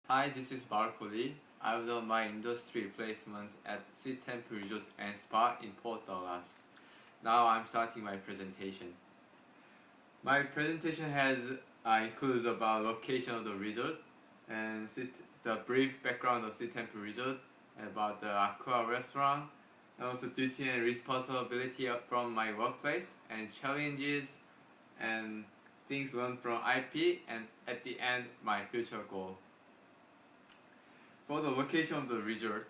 Hi, this is Barcoli. I've done my industry placement at Sea Temple Resort and Spa in Port Douglas. Now I'm starting my presentation. My presentation includes about location of the resort and the brief background of Sea Temple Resort, and about the Aqua restaurant, and also duty and responsibility from my workplace, and challenges and things learned from IP, and at the end my future goal. For the location of the resort,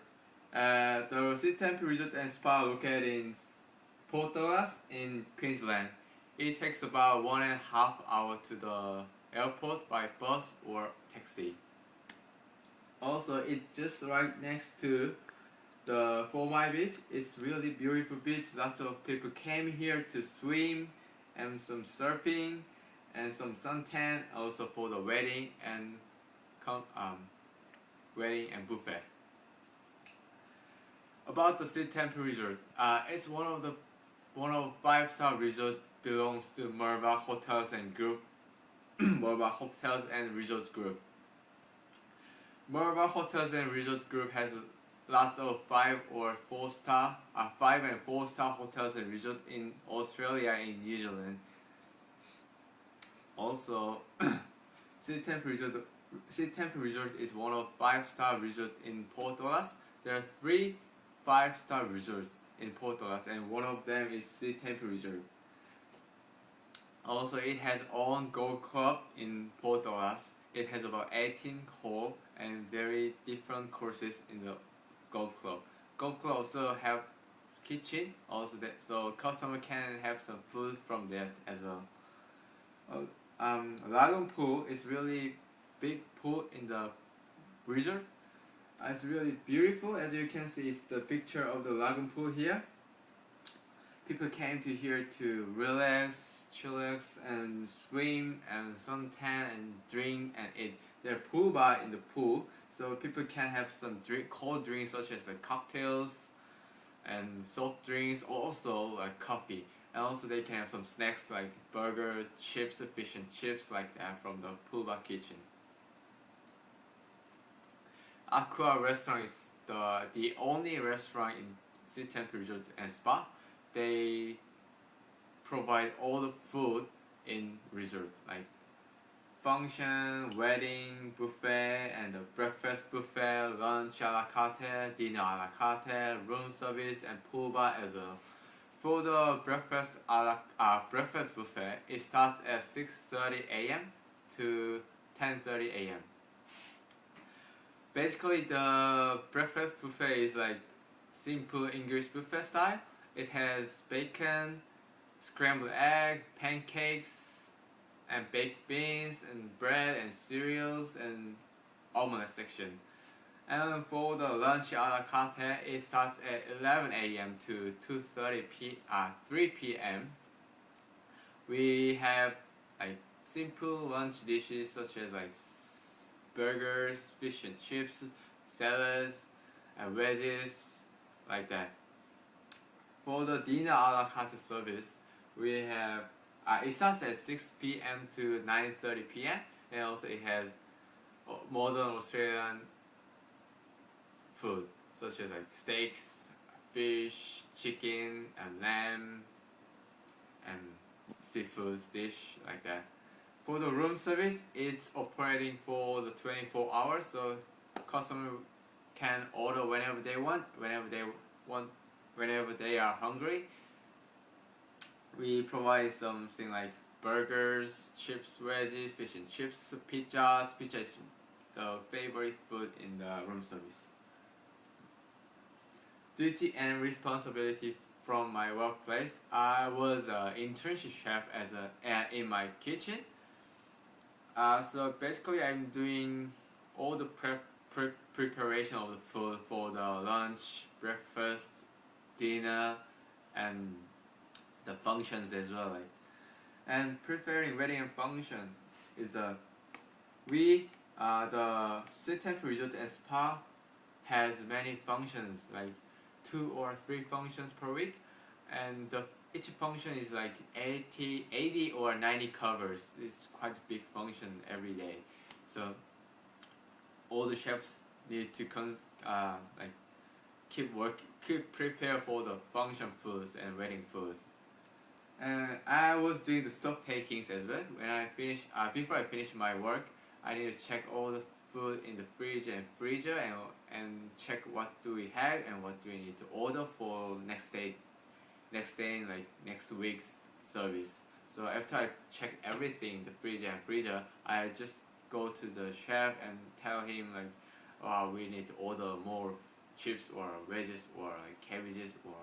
the Sea Temple Resort and Spa located in Port Douglas in Queensland. It takes about 1.5 hours to the airport by bus or taxi. Also, it's just right next to the 4 Mile Beach. It's really beautiful beach. Lots of people came here to swim and some surfing and some suntan. Also for the wedding and buffet. About the Sea Temple Resort, it's one of 5-star resort belongs to Merva Hotels and Group. Merva Hotels and Resort Group. Merva Hotels and Resort Group has lots of 5 and 4-star hotels and resorts in Australia and New Zealand. Also, Sea Temple Resort is one of 5-star resorts in Port Douglas. There are 3 5-star resorts in Port Douglas, and one of them is Sea Temple Resort. Also, it has own golf club in Port Douglas. It has about 18 holes and very different courses in the golf club. Golf club also have kitchen, so customer can have some food from there as well. Lagoon pool is really big pool in the resort. It's really beautiful. As you can see, it's the picture of the lagoon pool here. People came to here to relax, chillax, and swim, and suntan, and drink, and eat. There's pool bar in the pool, so people can have some cold drinks such as like cocktails and soft drinks, also like coffee. And also they can have some snacks like burger, chips, fish and chips like that from the pool bar kitchen. Aqua restaurant is the only restaurant in Sea Temple Resort and Spa. They provide all the food in resort, like function, wedding, buffet, and the breakfast buffet, lunch a la carte, dinner a la carte, room service, and pool bar as well. For the breakfast buffet, it starts at 6:30 a.m. to 10:30 a.m. Basically, the breakfast buffet is like simple English buffet style. It has bacon, scrambled egg, pancakes, and baked beans, and bread, and cereals, and omelette section. And for the lunch a la carte, it starts at 11 a.m. to 3 p.m. We have like simple lunch dishes such as like burgers, fish and chips, salads, and veggies, like that. For the dinner a la carte service, we have it starts at 6 p.m. to 9:30 p.m. and also it has modern Australian food such as like steaks, fish, chicken, and lamb, and seafood dish like that. For the room service, it's operating for the 24 hours, so customer can order whenever they want, whenever they are hungry. We provide something like burgers, chips, veggies, fish and chips, pizzas. Pizza is the favorite food in the room service. Duty and responsibility from my workplace. I was an internship chef in my kitchen. So basically, I'm doing all the preparation of the food for the lunch, breakfast, dinner, and the functions as well. And preparing wedding and function is the Sea Temple Resort and Spa has many functions, like 2 or 3 functions per week, and each function is like 80 or 90 covers. It's quite a big function every day. So all the chefs need to like keep prepare for the function foods and wedding foods. And I was doing the stock takings as well. When I finish, before I finish my work, I need to check all the food in the fridge and freezer and check what do we have and what do we need to order for next day, like next week's service. So after I check everything in the fridge and freezer, I just go to the chef and tell him like, oh, we need to order more chips or veggies or like cabbages or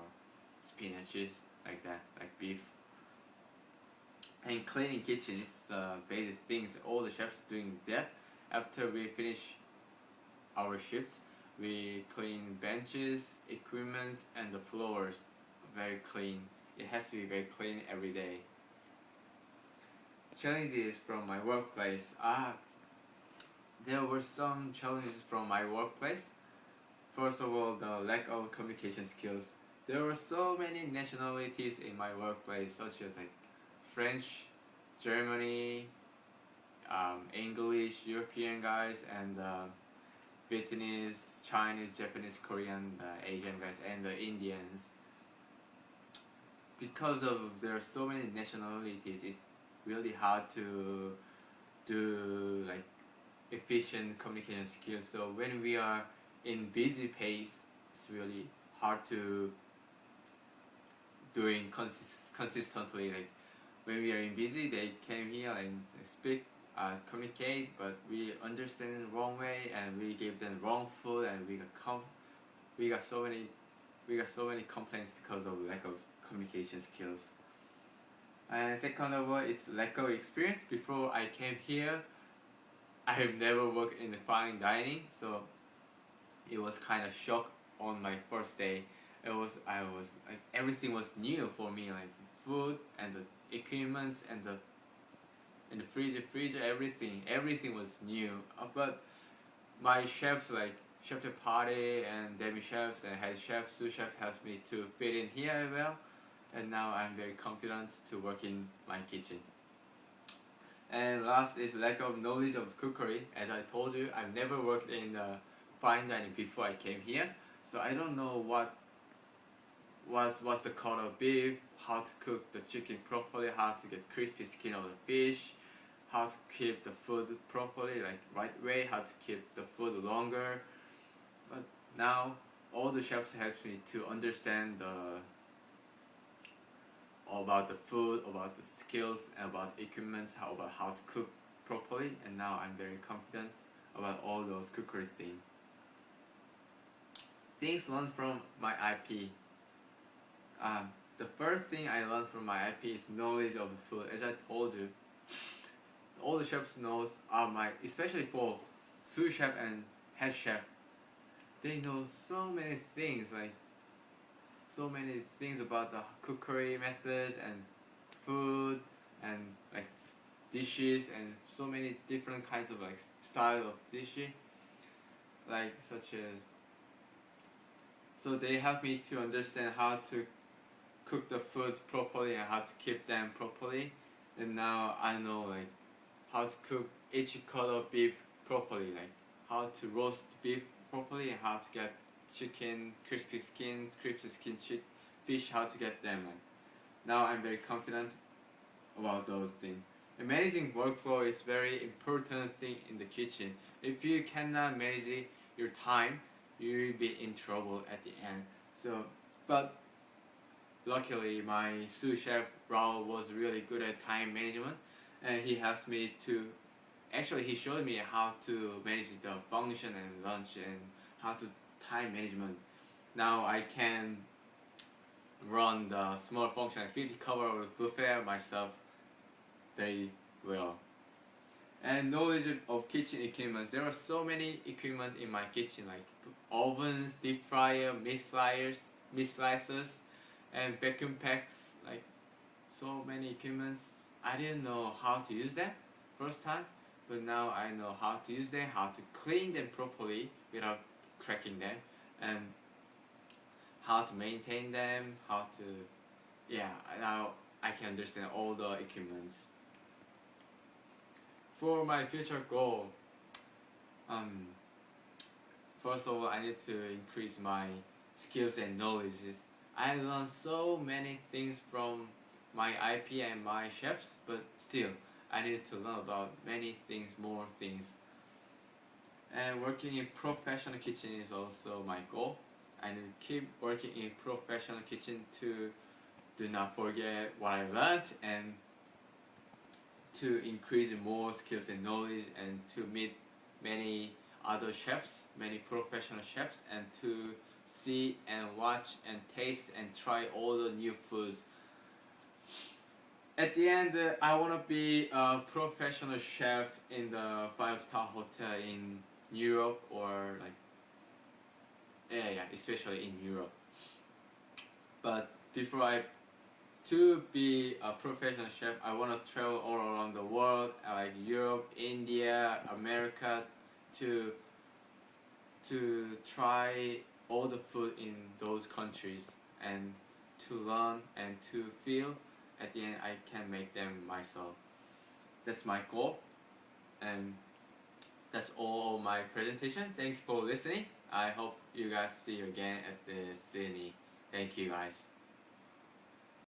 spinaches like that, like beef. And cleaning kitchen is the basic things. All the chefs doing that. After we finish our shifts, we clean benches, equipment, and the floors very clean. It has to be very clean every day. Challenges from my workplace. There were some challenges from my workplace. First of all, the lack of communication skills. There were so many nationalities in my workplace, such as like French, Germany, English, European guys, and Vietnamese, Chinese, Japanese, Korean, Asian guys, and the Indians. Because of there are so many nationalities, it's really hard to do like efficient communication skills. So when we are in busy pace, it's really hard to doing consistently. Like when we are in busy, they came here and speak, communicate, but we understand it the wrong way, and we gave them wrong food, and we got so many complaints because of lack of communication skills. And second of all, it's lack of experience. Before I came here, I have never worked in the fine dining, so it was kind of shock on my first day. I was like everything was new for me, like food and the equipment and the freezer, everything was new. But my chefs like Chef Party and demi chefs and head chef, sous chef helped me to fit in here as well. And now I'm very confident to work in my kitchen. And last is lack of knowledge of cookery. As I told you, I've never worked in fine dining before I came here, so I don't know what's the cut of beef, how to cook the chicken properly, how to get crispy skin of the fish, how to keep the food properly, like right way, how to keep the food longer. But now all the chefs help me to understand about the food, about the skills, and about equipment, about how to cook properly, and now I'm very confident about all those cookery things. Things learned from my IP. The first thing I learned from my IP is knowledge of the food. As I told you, all the chefs knows especially for sous chef and head chef. They know so many things, like so many things about the cookery methods and food and like dishes and so many different kinds of like style of dishes, like such as. So they help me to understand how to cook the food properly and how to keep them properly. And now I know like how to cook each cut of beef properly, like how to roast beef properly and how to get chicken, crispy skin, fish, how to get them. Like now I'm very confident about those things. And managing workflow is very important thing in the kitchen. If you cannot manage your time, you will be in trouble at the end. So, but luckily my sous chef Raul was really good at time management, and he helped me to. Actually, he showed me how to manage the function and lunch and how to time management. Now I can run the small function activity cover with buffet myself very well. And knowledge of kitchen equipment. There are so many equipment in my kitchen, like ovens, deep fryer, meat slicers, and vacuum packs. Like so many equipments. I didn't know how to use them first time, but now I know how to use them, how to clean them properly without cracking them, and how to maintain them, now I can understand all the equipments. For my future goal, first of all, I need to increase my skills and knowledges. I learned so many things from my IP and my chefs, but still, I need to learn about many things, more things. And working in professional kitchen is also my goal. I need to keep working in professional kitchen to do not forget what I learned and to increase more skills and knowledge and to meet many other chefs, many professional chefs, and to see and watch and taste and try all the new foods. At the end, I want to be a professional chef in the five-star hotel in Europe or like yeah, especially in Europe. But before I to be a professional chef, I want to travel all around the world, like Europe, India, America, to try all the food in those countries and to learn and to feel. At the end, I can make them myself. That's my goal, and that's all my presentation. Thank you for listening. I hope you guys see you again at the Sydney. Thank you guys.